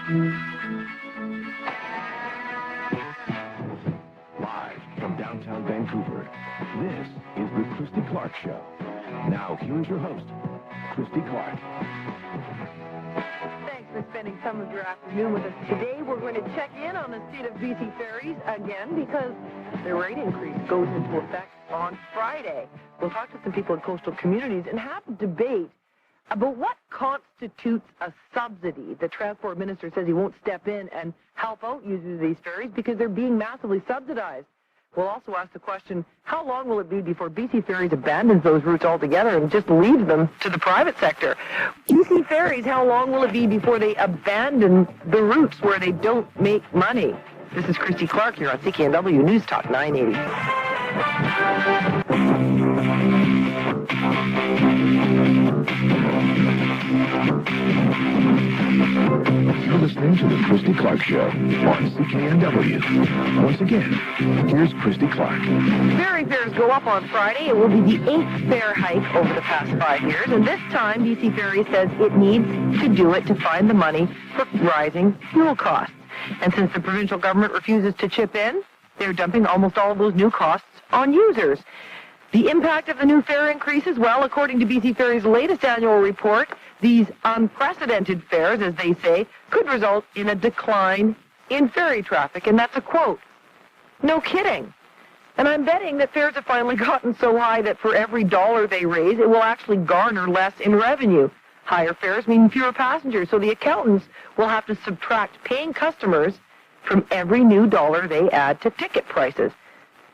Live from downtown Vancouver, this is the Christy Clark Show. Now, here's your host, Christy Clark. Thanks for spending some of your afternoon with us. Today, we're going to check in on the state of BC ferries again because the rate increase goes into effect on Friday. We'll talk to some people in coastal communities and have a debate about what constitutes a subsidy. The transport minister says he won't step in and help out users of these ferries because they're being massively subsidized. We'll also ask the question, how long will it be before BC Ferries abandons those routes altogether and just leaves them to the private sector? BC Ferries, how long will it be before they abandon the routes where they don't make money? This is Christy Clark here on CKNW News Talk 980. You're listening to the Christy Clark Show on CKNW. Once again, here's Christy Clark. Ferry fares go up on Friday. It will be the 8th fare hike over the past 5 years, and this time BC Ferry says it needs to do it to find the money for rising fuel costs. And since the provincial government refuses to chip in, they're dumping almost all of those new costs on users. The impact of the new fare increases, well, according to BC Ferry's latest annual report, these unprecedented fares, as they say, could result in a decline in ferry traffic. And that's a quote. No kidding. And I'm betting that fares have finally gotten so high that for every dollar they raise, it will actually garner less in revenue. Higher fares mean fewer passengers, so the accountants will have to subtract paying customers from every new dollar they add to ticket prices.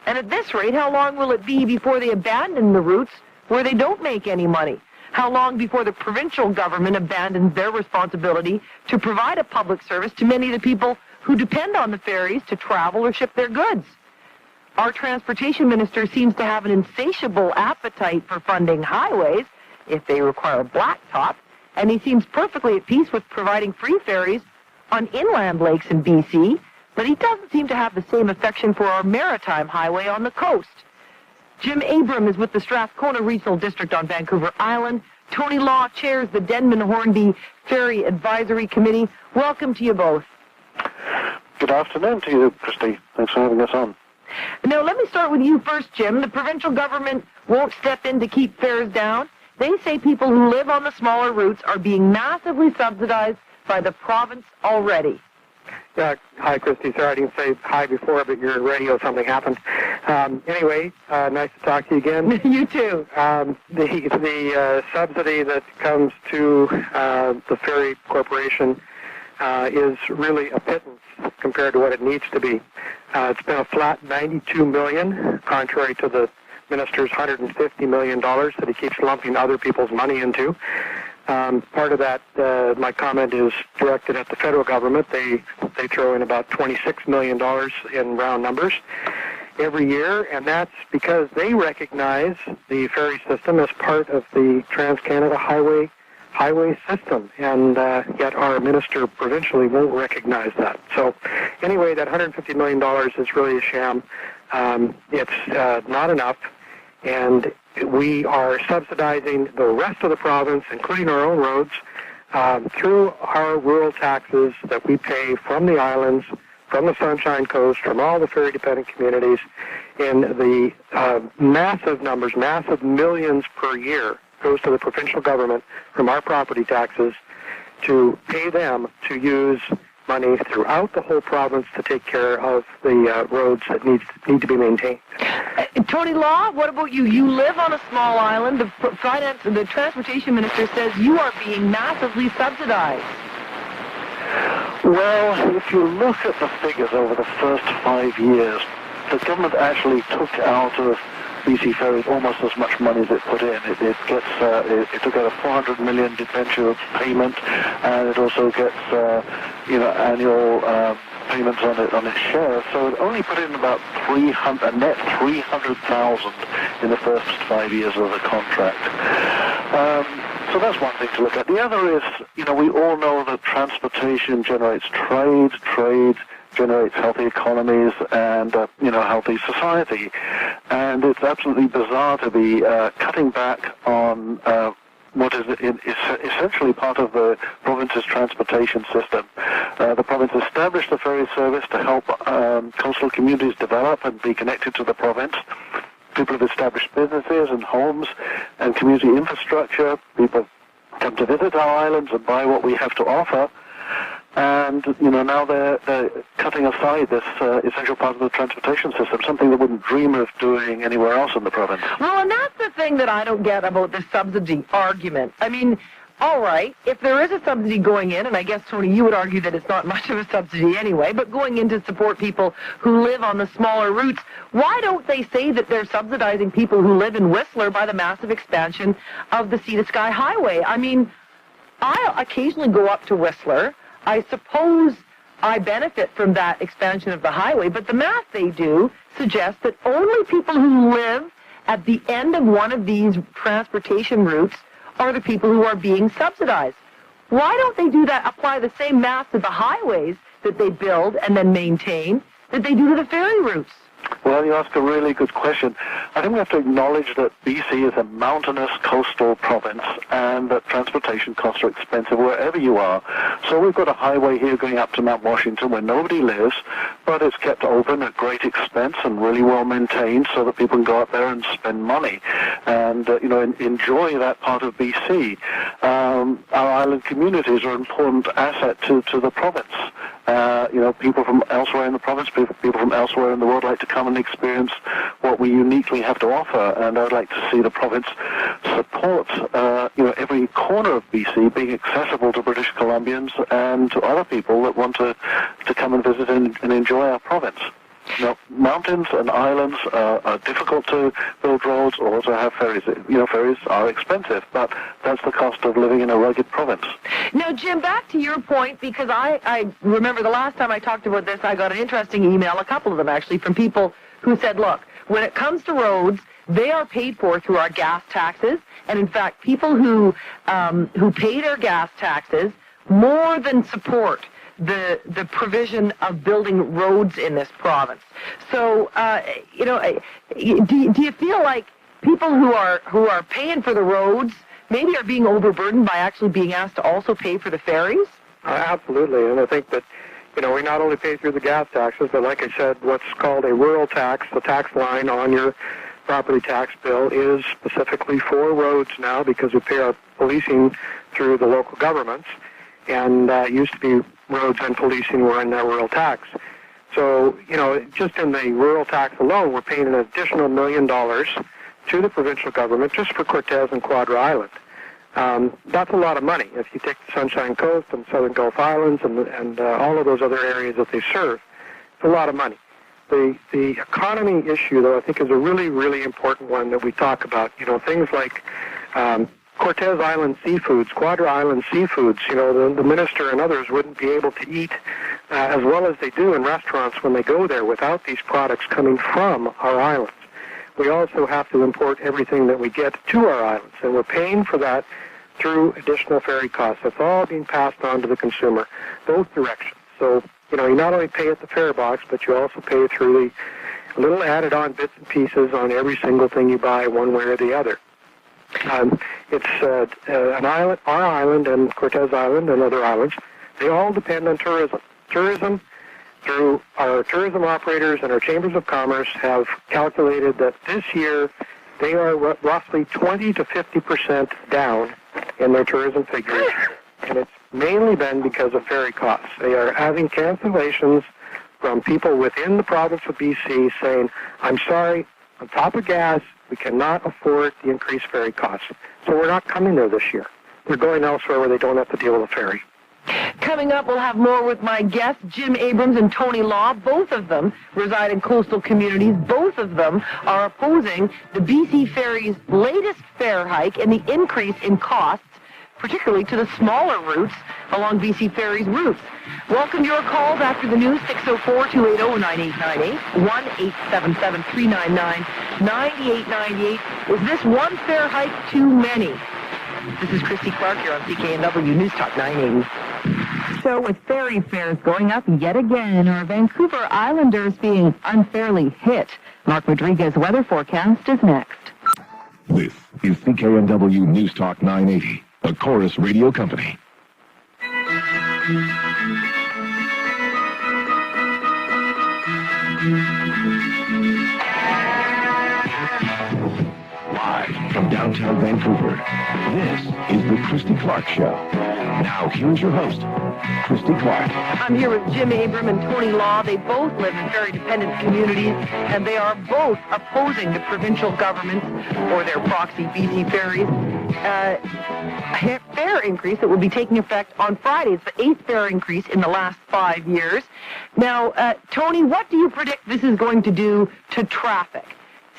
And at this rate, how long will it be before they abandon the routes where they don't make any money? How long before the provincial government abandons their responsibility to provide a public service to many of the people who depend on the ferries to travel or ship their goods? Our transportation minister seems to have an insatiable appetite for funding highways if they require blacktop, and he seems perfectly at peace with providing free ferries on inland lakes in BC, but he doesn't seem to have the same affection for our maritime highway on the coast. Jim Abram is with the Strathcona Regional District on Vancouver Island. Tony Law chairs the Denman-Hornby Ferry Advisory Committee. Welcome to you both. Good afternoon to you, Christy. Thanks for having us on. Now, let me start with you first, Jim. The provincial government won't step in to keep fares down. They say people who live on the smaller routes are being massively subsidized by the province already. Yeah, hi, Christy. Sorry I didn't say hi before, but you're on radio, something happened. Anyway, nice to talk to you again. You too. The subsidy that comes to the ferry corporation is really a pittance compared to what it needs to be. It's been a flat $92 million, contrary to the minister's $150 million that he keeps lumping other people's money into. Part of that, my comment is directed at the federal government. They throw in about $26 million in round numbers every year, and that's because they recognize the ferry system as part of the Trans-Canada highway system, and yet our minister provincially won't recognize that. So anyway, that $150 million is really a sham. It's not enough, and we are subsidizing the rest of the province, including our own roads, through our rural taxes that we pay from the islands, from the Sunshine Coast, from all the ferry-dependent communities, in the massive numbers, massive millions per year goes to the provincial government from our property taxes to pay them to use money throughout the whole province to take care of the roads that need to be maintained. Tony Law, what about you? You live on a small island. The transportation minister says you are being massively subsidized. Well, if you look at the figures over the first 5 years, the government actually took out of BC Ferries almost as much money as it put in. It took out a $400 million debenture payment, and it also gets annual payments on its share. So it only put in about a net $300,000 in the first 5 years of the contract. So that's one thing to look at. The other is, we all know that transportation generates trade generates healthy economies and, healthy society. And it's absolutely bizarre to be cutting back on what is essentially part of the province's transportation system. The province established the ferry service to help coastal communities develop and be connected to the province. People have established businesses and homes and community infrastructure. People come to visit our islands and buy what we have to offer. And, now they're cutting aside this essential part of the transportation system, something they wouldn't dream of doing anywhere else in the province. Well, and that's the thing that I don't get about the subsidy argument. I mean, all right, if there is a subsidy going in, and I guess, Tony, you would argue that it's not much of a subsidy anyway, but going in to support people who live on the smaller routes, why don't they say that they're subsidizing people who live in Whistler by the massive expansion of the Sea to Sky Highway? I mean, I occasionally go up to Whistler. I suppose I benefit from that expansion of the highway, but the math they do suggests that only people who live at the end of one of these transportation routes are the people who are being subsidized. Why don't they do that, apply the same math to the highways that they build and then maintain that they do to the ferry routes? Well, you ask a really good question. I think we have to acknowledge that BC is a mountainous coastal province and that transportation costs are expensive wherever you are. So we've got a highway here going up to Mount Washington where nobody lives, but it's kept open at great expense and really well maintained so that people can go up there and spend money and, enjoy that part of BC. Our island communities are an important asset to the province. People from elsewhere in the province, people from elsewhere in the world like to come and experience what we uniquely have to offer. And I'd like to see the province support, every corner of BC being accessible to British Columbians and to other people that want to come and visit and enjoy our province. Now, mountains and islands are difficult to build roads or to have ferries. Ferries are expensive, but that's the cost of living in a rugged province. Now, Jim, back to your point, because I remember the last time I talked about this, I got an interesting email, a couple of them actually, from people who said, look, when it comes to roads, they are paid for through our gas taxes, and in fact, people who pay their gas taxes more than support the provision of building roads in this province. So, do you feel like people who are paying for the roads maybe are being overburdened by actually being asked to also pay for the ferries? Absolutely, and I think that, we not only pay through the gas taxes, but like I said, what's called a rural tax, the tax line on your property tax bill, is specifically for roads now because we pay our policing through the local governments, and it used to be roads and policing were in that rural tax. So, just in the rural tax alone, we're paying an additional $1 million to the provincial government just for Cortez and Quadra Island. That's a lot of money. If you take the Sunshine Coast and Southern Gulf Islands and all of those other areas that they serve, it's a lot of money. The economy issue, though, I think is a really, really important one that we talk about. Things like Cortez Island seafoods, Quadra Island seafoods, the minister and others wouldn't be able to eat as well as they do in restaurants when they go there without these products coming from our islands. We also have to import everything that we get to our islands, and we're paying for that through additional ferry costs. That's all being passed on to the consumer, both directions. So, you not only pay at the fare box, but you also pay through the little added-on bits and pieces on every single thing you buy, one way or the other. It's an island, our island and Cortez Island and other islands, they all depend on tourism. Tourism, through our tourism operators and our chambers of commerce, have calculated that this year they are roughly 20 to 50% down in their tourism figures, and it's mainly been because of ferry costs. They are having cancellations from people within the province of BC saying, I'm sorry, on top of gas, we cannot afford the increased ferry costs. So we're not coming there this year. We're going elsewhere where they don't have to deal with a ferry. Coming up, we'll have more with my guests, Jim Abrams and Tony Law. Both of them reside in coastal communities. Both of them are opposing the BC Ferry's latest fare hike and the increase in costs, particularly to the smaller routes along BC Ferry's routes. Welcome your calls after the news, 604-280-9898, 1-877-399-9898. Is this one fare hike too many? This is Christy Clark here on CKNW News Talk 980. So with ferry fares going up yet again, are Vancouver Islanders being unfairly hit? Mark Rodriguez's weather forecast is next. This is CKNW News Talk 980, a Chorus Radio company. Live from downtown Vancouver, this is the Christy Clark Show. Now, here's your host, Christy Clark. I'm here with Jim Abram and Tony Law. They both live in very dependent communities, and they are both opposing the provincial governments or their proxy BC Ferries a fare increase that will be taking effect on Friday. It's the 8th fare increase in the last 5 years. Now, Tony, what do you predict this is going to do to traffic?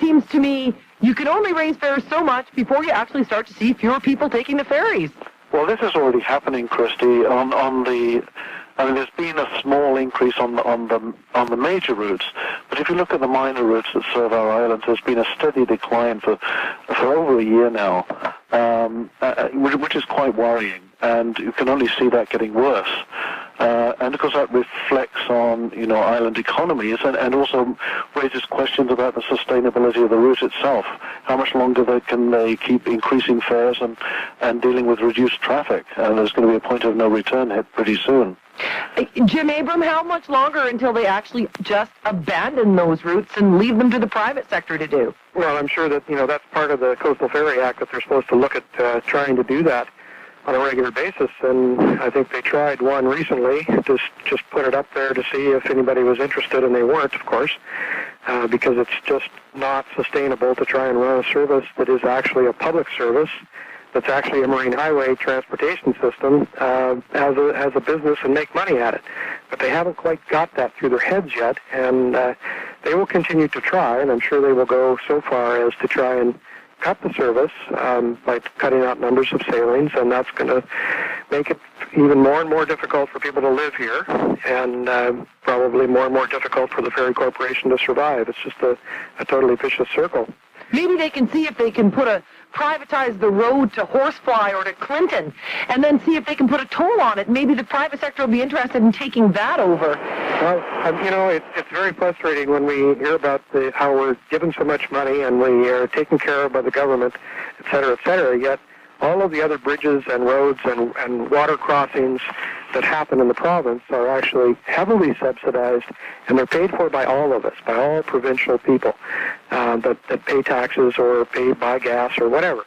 Seems to me you can only raise fares so much before you actually start to see fewer people taking the ferries. Well, this is already happening, Christy. There's been a small increase on the major routes, but if you look at the minor routes that serve our islands, there's been a steady decline for over a year now, which is quite worrying, and you can only see that getting worse. And of course that reflects on, island economies and also raises questions about the sustainability of the route itself. How much longer can they keep increasing fares and dealing with reduced traffic? And there's going to be a point of no return hit pretty soon. Jim Abram, how much longer until they actually just abandon those routes and leave them to the private sector to do? Well, I'm sure that, that's part of the Coastal Ferry Act, that they're supposed to look at trying to do that on a regular basis, and I think they tried one recently, just put it up there to see if anybody was interested, and they weren't, of course, because it's just not sustainable to try and run a service that is actually a public service, that's actually a marine highway transportation system as a business and make money at it. But they haven't quite got that through their heads yet, and they will continue to try, and I'm sure they will go so far as to try and cut the service by cutting out numbers of sailings, and that's going to make it even more and more difficult for people to live here, and probably more and more difficult for the ferry corporation to survive. It's just a totally vicious circle. Maybe they can see if they can privatize the road to Horsefly or to Clinton, and then see if they can put a toll on it. Maybe the private sector will be interested in taking that over. Well, it's very frustrating when we hear about how we're given so much money and we are taken care of by the government, et cetera, yet all of the other bridges and roads and water crossings that happen in the province are actually heavily subsidized, and they're paid for by all of us, by all provincial people that pay taxes or pay by gas or whatever.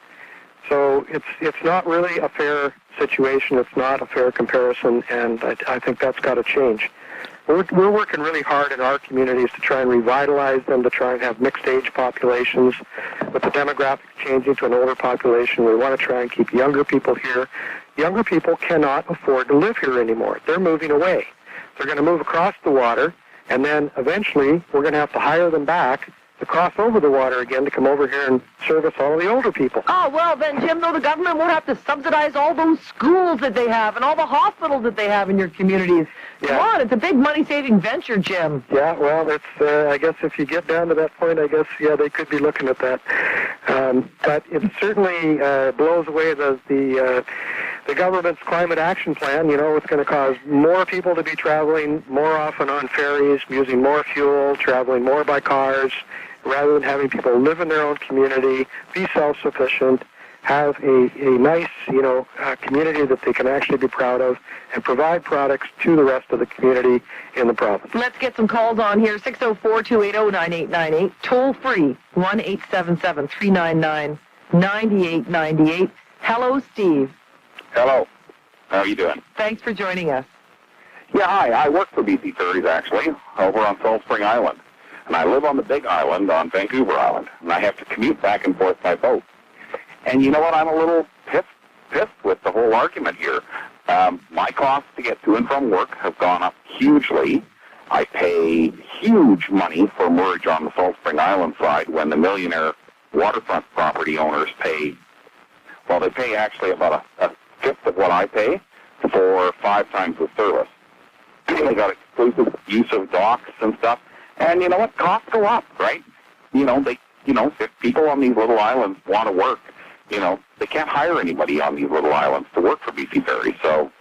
So it's not really a fair situation. It's not a fair comparison, and I think that's got to change. We're working really hard in our communities to try and revitalize them, to try and have mixed-age populations. With the demographics changing to an older population, we want to try and keep younger people here. Younger people cannot afford to live here anymore. They're moving away. They're going to move across the water, and then eventually we're going to have to hire them back to cross over the water again to come over here and service all of the older people. Oh, well, then, Jim, though, the government won't have to subsidize all those schools that they have and all the hospitals that they have in your communities. Come on, it's a big money-saving venture, Jim. Yeah, well, it's, I guess if you get down to that point, I guess, they could be looking at that. But it certainly blows away the government's climate action plan. It's going to cause more people to be traveling more often on ferries, using more fuel, traveling more by cars, rather than having people live in their own community, be self-sufficient, have a nice, community that they can actually be proud of, and provide products to the rest of the community in the province. Let's get some calls on here. 604-280-9898. Toll free, 1-877-399-9898. Hello, Steve. Hello. How are you doing? Thanks for joining us. Yeah, hi. I work for BC Ferries, actually, over on Salt Spring Island. And I live on the big island on Vancouver Island. And I have to commute back and forth by boat. And you know what? I'm a little pissed with the whole argument here. My costs to get to and from work have gone up hugely. I pay huge money for merge on the Salt Spring Island side when the millionaire waterfront property owners pay, well, they pay actually about a fifth of what I pay for 5 times the service. They got exclusive use of docks and stuff. And you know what? Costs go up, right? If people on these little islands want to work, they can't hire anybody on these little islands to work for BC Ferries. So,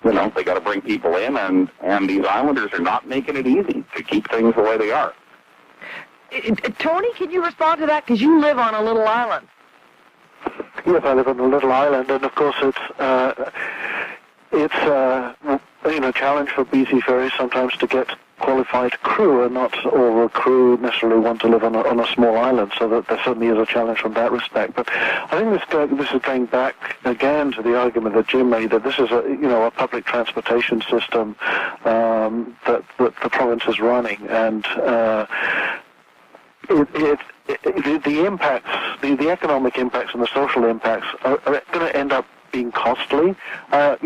they got to bring people in, and these islanders are not making it easy to keep things the way they are. Tony, can you respond to that? Because you live on a little island. Yes, I live on a little island, and of course it's a challenge for BC Ferries sometimes to get qualified crew, and not all the crew necessarily want to live on a small island, so that there certainly is a challenge from that respect. But I think this is going back again to the argument that Jim made, that this is a public transportation system that the province is running, and the impacts, the economic impacts and the social impacts are going to end up being costly. Our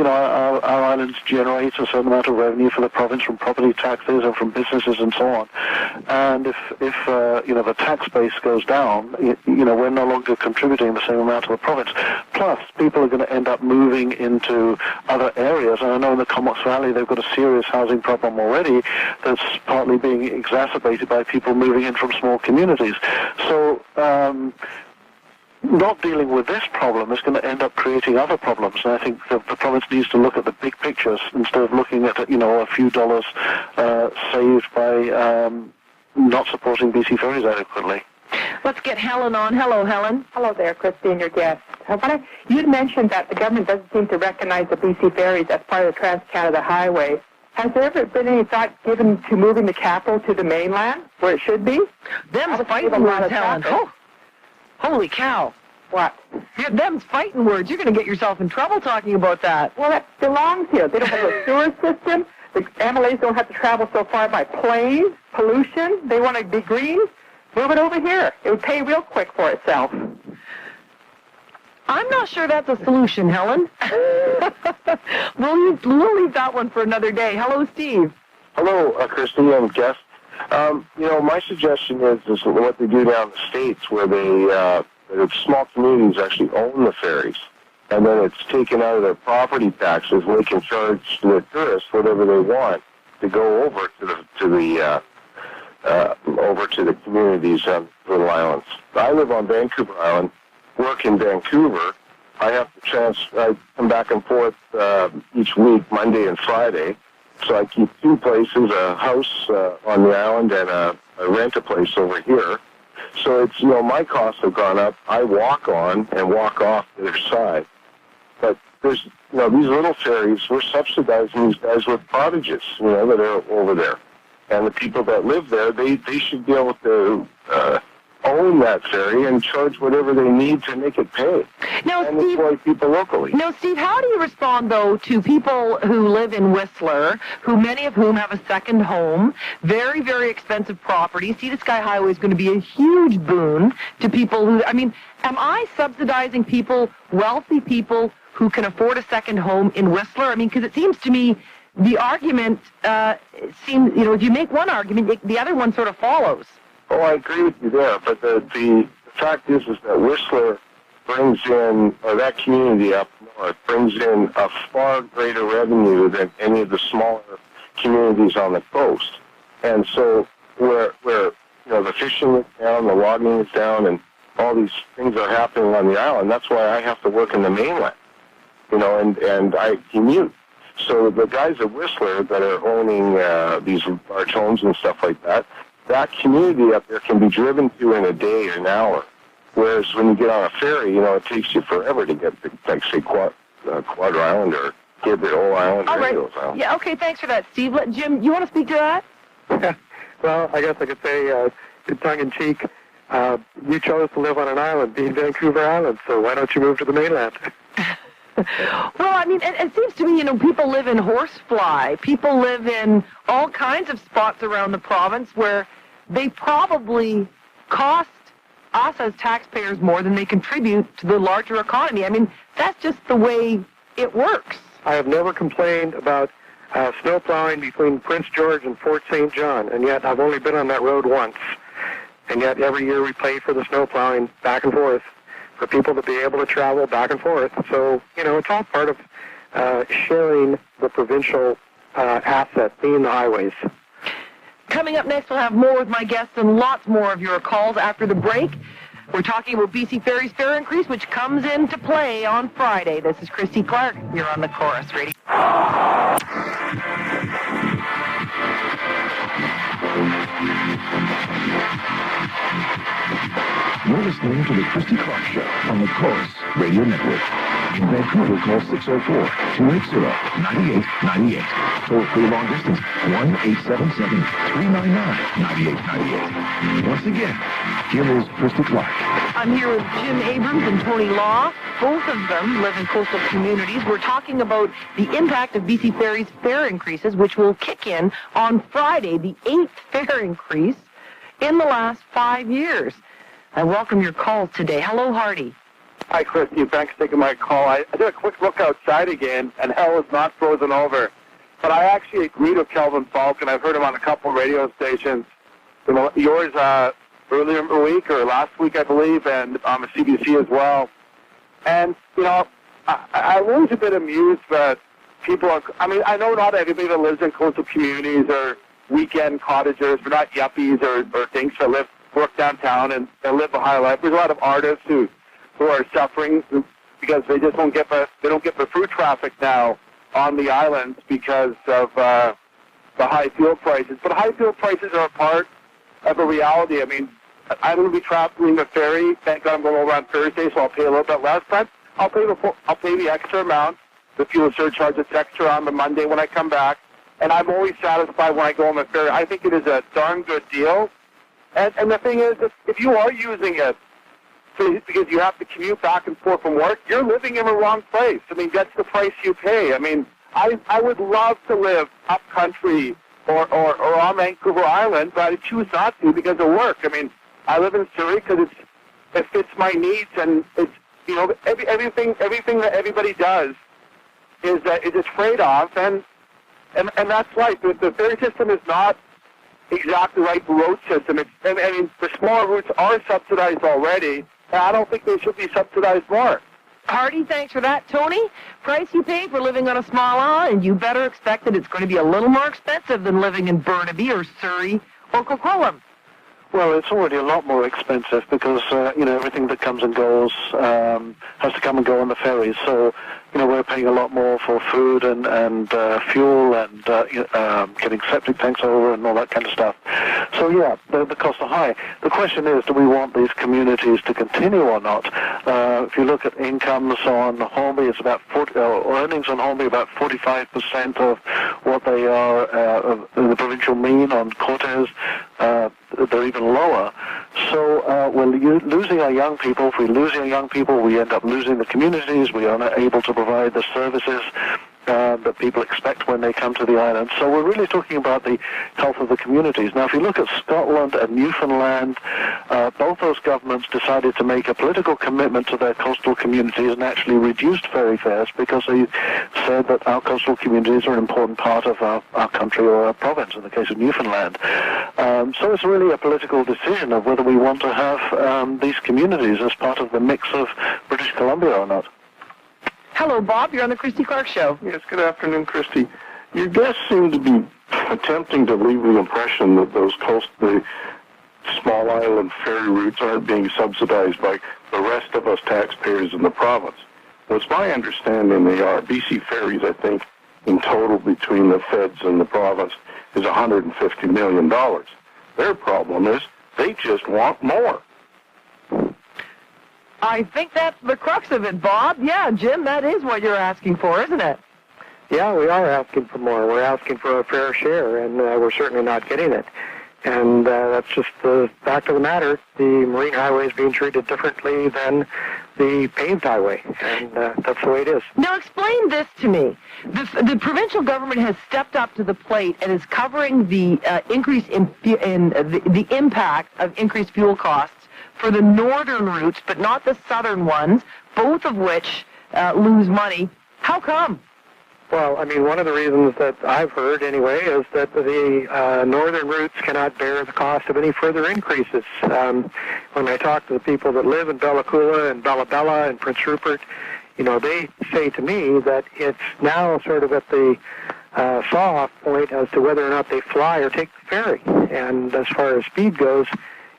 islands generate a certain amount of revenue for the province from property taxes and from businesses and so on. And if the tax base goes down, we're no longer contributing the same amount to the province. Plus, people are going to end up moving into other areas. And I know in the Comox Valley they've got a serious housing problem already that's partly being exacerbated by people moving in from small communities. So, not dealing with this problem is going to end up creating other problems, and I think the province needs to look at the big pictures instead of looking at a few dollars saved by not supporting BC Ferries adequately. Let's get Helen on. Hello, Helen. Hello there, Christy, and your guest. You'd mentioned that the government doesn't seem to recognize the BC Ferries as part of the Trans-Canada Highway. Has there ever been any thought given to moving the capital to the mainland, where it should be? Them's fighting words, Helen. Oh, holy cow. What? Yeah, them's fighting words. You're going to get yourself in trouble talking about that. Well, that belongs here. They don't have a sewer system. The MLAs don't have to travel so far by plane. Pollution. They want to be green. Move it over here. It would pay real quick for itself. I'm not sure that's a solution, Helen. We'll leave that one for another day. Hello, Steve. Hello, Christy and guest. My suggestion is what they do down in the States, where the small communities actually own the ferries, and then it's taken out of their property taxes, and they can charge the tourists whatever they want to go over to the communities on little islands. I live on Vancouver Island, work in Vancouver. I have to I come back and forth each week, Monday and Friday. So I keep two places, a house on the island and I rent a place over here. So it's, my costs have gone up. I walk on and walk off the other side. But there's, these little ferries, we're subsidizing these guys with cottages, that are over there. And the people that live there, they should be able to own that ferry and charge whatever they need to make it pay. Now, and Steve, employ people locally. Now, Steve, how do you respond, though, to people who live in Whistler, many of whom have a second home, very, very expensive property? Sea to Sky Highway is going to be a huge boon to people who, am I subsidizing people, wealthy people, who can afford a second home in Whistler? Because it seems to me the argument seems, if you make one argument, the other one sort of follows. Oh, I agree with you there, but the fact is that Whistler brings in, or that community up north, brings in a far greater revenue than any of the smaller communities on the coast. And so where the fishing is down, the logging is down, and all these things are happening on the island, that's why I have to work in the mainland, and I commute. So the guys at Whistler that are owning these large homes and stuff like that community up there can be driven to in a day or an hour. Whereas when you get on a ferry, it takes you forever to get to, like, say, Quadra Island or Gabriel Island or any of those islands. Yeah, okay, thanks for that, Steve. Jim, you want to speak to that? Well, I guess I could say, tongue-in-cheek, you chose to live on an island, being Vancouver Island, so why don't you move to the mainland? Well, it seems to me, people live in Horsefly. People live in all kinds of spots around the province where they probably cost us as taxpayers more than they contribute to the larger economy. That's just the way it works. I have never complained about snow plowing between Prince George and Fort St. John, and yet I've only been on that road once. And yet every year we pay for the snow plowing back and forth for people to be able to travel back and forth. So, it's all part of sharing the provincial asset, being the highways. Coming up next, we'll have more with my guests and lots more of your calls after the break. We're talking about BC Ferries fare increase, which comes into play on Friday. This is Christy Clark. You're on the Chorus Radio. You're listening to the Christy Clark Show on the Chorus Radio Network. In Vancouver, call 604-280-9898. Toll-free long distance, 1-877-399-9898. Once again, here is Christy Clark. I'm here with Jim Abrams and Tony Law. Both of them live in coastal communities. We're talking about the impact of BC Ferry's fare increases, which will kick in on Friday, the 8th fare increase in the last 5 years. I welcome your calls today. Hello, Hardy. Hi, Christy. Thanks for taking my call. I did a quick look outside again, and hell is not frozen over. But I actually agreed with Kelvin Falk, and I've heard him on a couple of radio stations. Yours earlier in the week, or last week, I believe, and on the CBC as well. And, I'm always a bit amused that people are, I know not everybody that lives in coastal communities are weekend cottagers. They're not yuppies or dinks that work downtown and live a high life. There's a lot of artists who are suffering because they just don't get the food traffic now on the islands because of the high fuel prices. But high fuel prices are a part of a reality. I'm going to be traveling the ferry. Thank God I'm going over on Thursday, so I'll pay a little bit less. But I'll pay the extra amount, the fuel surcharge that's extra on the Monday when I come back. And I'm always satisfied when I go on the ferry. I think it is a darn good deal. And the thing is, if you are using it because you have to commute back and forth from work, you're living in the wrong place. That's the price you pay. I would love to live up country or on Vancouver Island, but I choose not to because of work. I live in Surrey because it fits my needs, and it's everything that everybody does is a trade-off, and that's life. The ferry system is not exactly like the road system. The smaller routes are subsidized already, and I don't think they should be subsidized more. Hardy, thanks for that. Tony, price you pay for living on a small island, and you better expect that it's going to be a little more expensive than living in Burnaby or Surrey or Coquitlam. Well, it's already a lot more expensive because, everything that comes and goes has to come and go on the ferries. So, we're paying a lot more for food and fuel and getting septic tanks over and all that kind of stuff. So, yeah, the costs are high. The question is, do we want these communities to continue or not? If you look at incomes on Hornby, it's about earnings on Hornby about 45% of what they are the provincial mean. On Cortes, they're even lower. So we're losing our young people. If we're losing our young people, we end up losing the communities. We are not able to provide the services that people expect when they come to the island. So we're really talking about the health of the communities. Now, if you look at Scotland and Newfoundland, both those governments decided to make a political commitment to their coastal communities and actually reduced ferry fares because they said that our coastal communities are an important part of our country or our province, in the case of Newfoundland. So it's really a political decision of whether we want to have these communities as part of the mix of British Columbia or not. Hello, Bob. You're on the Christy Clark Show. Yes, good afternoon, Christy. Your guests seem to be attempting to leave the impression that the small island ferry routes aren't being subsidized by the rest of us taxpayers in the province. Well, it's my understanding they are. BC Ferries, I think, in total between the feds and the province is $150 million. Their problem is they just want more. I think that's the crux of it, Bob. Yeah, Jim, that is what you're asking for, isn't it? Yeah, we are asking for more. We're asking for a fair share, and we're certainly not getting it. And that's just the fact of the matter. The marine highway is being treated differently than the paved highway, and that's the way it is. Now, explain this to me. The provincial government has stepped up to the plate and is covering the increase in the impact of increased fuel costs for the northern routes, but not the southern ones, both of which lose money. How come? Well, one of the reasons that I've heard, anyway, is that the northern routes cannot bear the cost of any further increases. When I talk to the people that live in Bella Coola and Bella Bella and Prince Rupert, they say to me that it's now sort of at the saw-off point as to whether or not they fly or take the ferry. And as far as speed goes,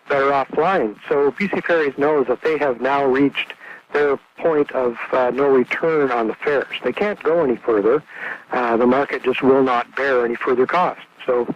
better off flying. So BC Ferries knows that they have now reached their point of no return on the fares. They can't go any further. The market just will not bear any further cost. So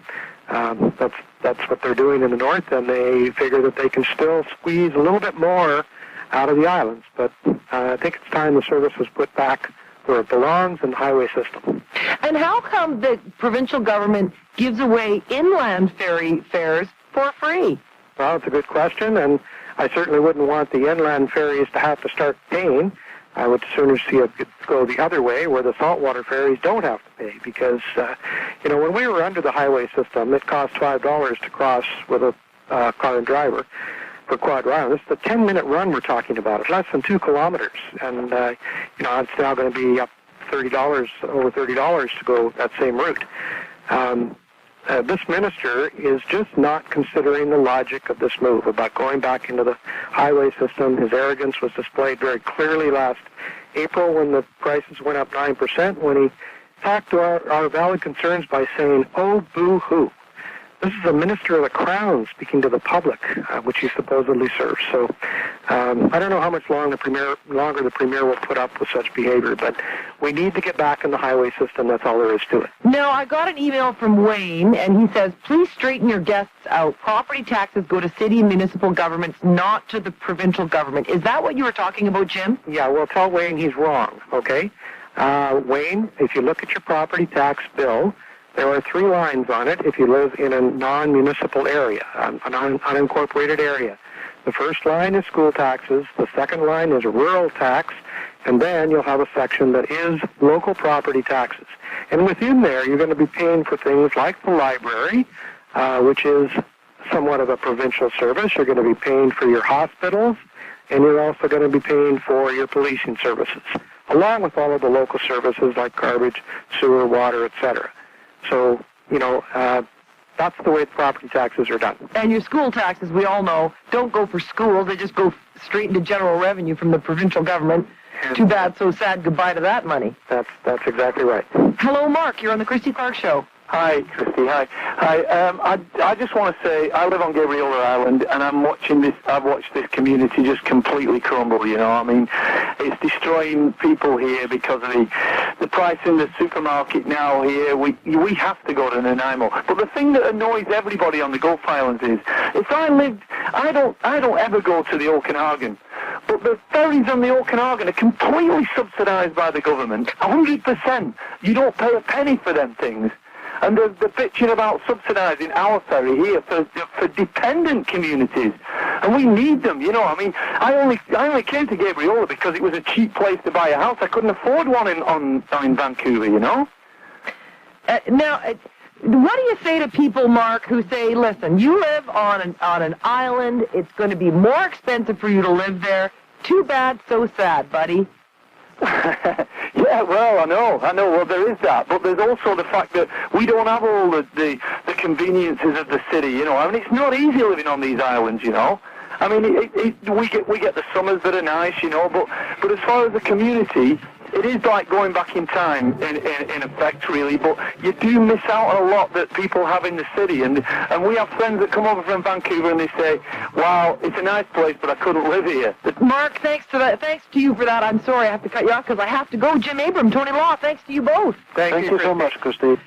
that's that's what they're doing in the north, and they figure that they can still squeeze a little bit more out of the islands. But I think it's time the service was put back where it belongs in the highway system. And how come the provincial government gives away inland ferry fares for free? Well, it's a good question, and I certainly wouldn't want the inland ferries to have to start paying. I would sooner see it go the other way, where the saltwater ferries don't have to pay, because, when we were under the highway system, it cost $5 to cross with a car and driver for Quad Island. This is the 10-minute run we're talking about. It's less than 2 kilometers, and, it's now going to be up over $30 to go that same route. This minister is just not considering the logic of this move about going back into the highway system. His arrogance was displayed very clearly last April when the prices went up 9%, when he talked to our valid concerns by saying, "Oh, boo-hoo." This is a minister of the Crown speaking to the public, which he supposedly serves. So I don't know how much longer the Premier will put up with such behavior, but we need to get back in the highway system. That's all there is to it. Now, I got an email from Wayne, and he says, please straighten your guests out. Property taxes go to city and municipal governments, not to the provincial government. Is that what you were talking about, Jim? Yeah, well, tell Wayne he's wrong, okay? Wayne, if you look at your property tax bill, there are 3 lines on it if you live in a non-municipal area, an unincorporated area. The first line is school taxes, the second line is rural tax, and then you'll have a section that is local property taxes. And within there, you're going to be paying for things like the library, which is somewhat of a provincial service. You're going to be paying for your hospitals, and you're also going to be paying for your policing services, along with all of the local services like garbage, sewer, water, etc. So, that's the way the property taxes are done. And your school taxes, we all know, don't go for schools. They just go straight into general revenue from the provincial government. And too bad, so sad, goodbye to that money. That's exactly right. Hello, Mark. You're on the Christy Clark Show. Hi, Christy. Hi. I just want to say I live on Gabriola Island, and I've watched this community just completely crumble. It's destroying people here because of the price in the supermarket now here. We have to go to Nanaimo. But the thing that annoys everybody on the Gulf Islands is, if I don't ever go to the Okanagan. But the ferries on the Okanagan are completely subsidized by the government, 100%. You don't pay a penny for them things. And they're bitching about subsidizing our ferry here for dependent communities. And we need them, I only came to Gabriola because it was a cheap place to buy a house. I couldn't afford one in Vancouver, Now, what do you say to people, Mark, who say, listen, you live on an island, it's going to be more expensive for you to live there. Too bad, so sad, buddy. Yeah, well, I know. Well, there is that, but there's also the fact that we don't have all the conveniences of the city. It's not easy living on these islands. We get the summers that are nice, but as far as the community, it is like going back in time, in effect, really, but you do miss out on a lot that people have in the city, and we have friends that come over from Vancouver and they say, wow, it's a nice place, but I couldn't live here. Mark, thanks to you for that. I'm sorry I have to cut you off because I have to go. Jim Abram, Tony Law, thanks to you both. Thank you so much, Christy.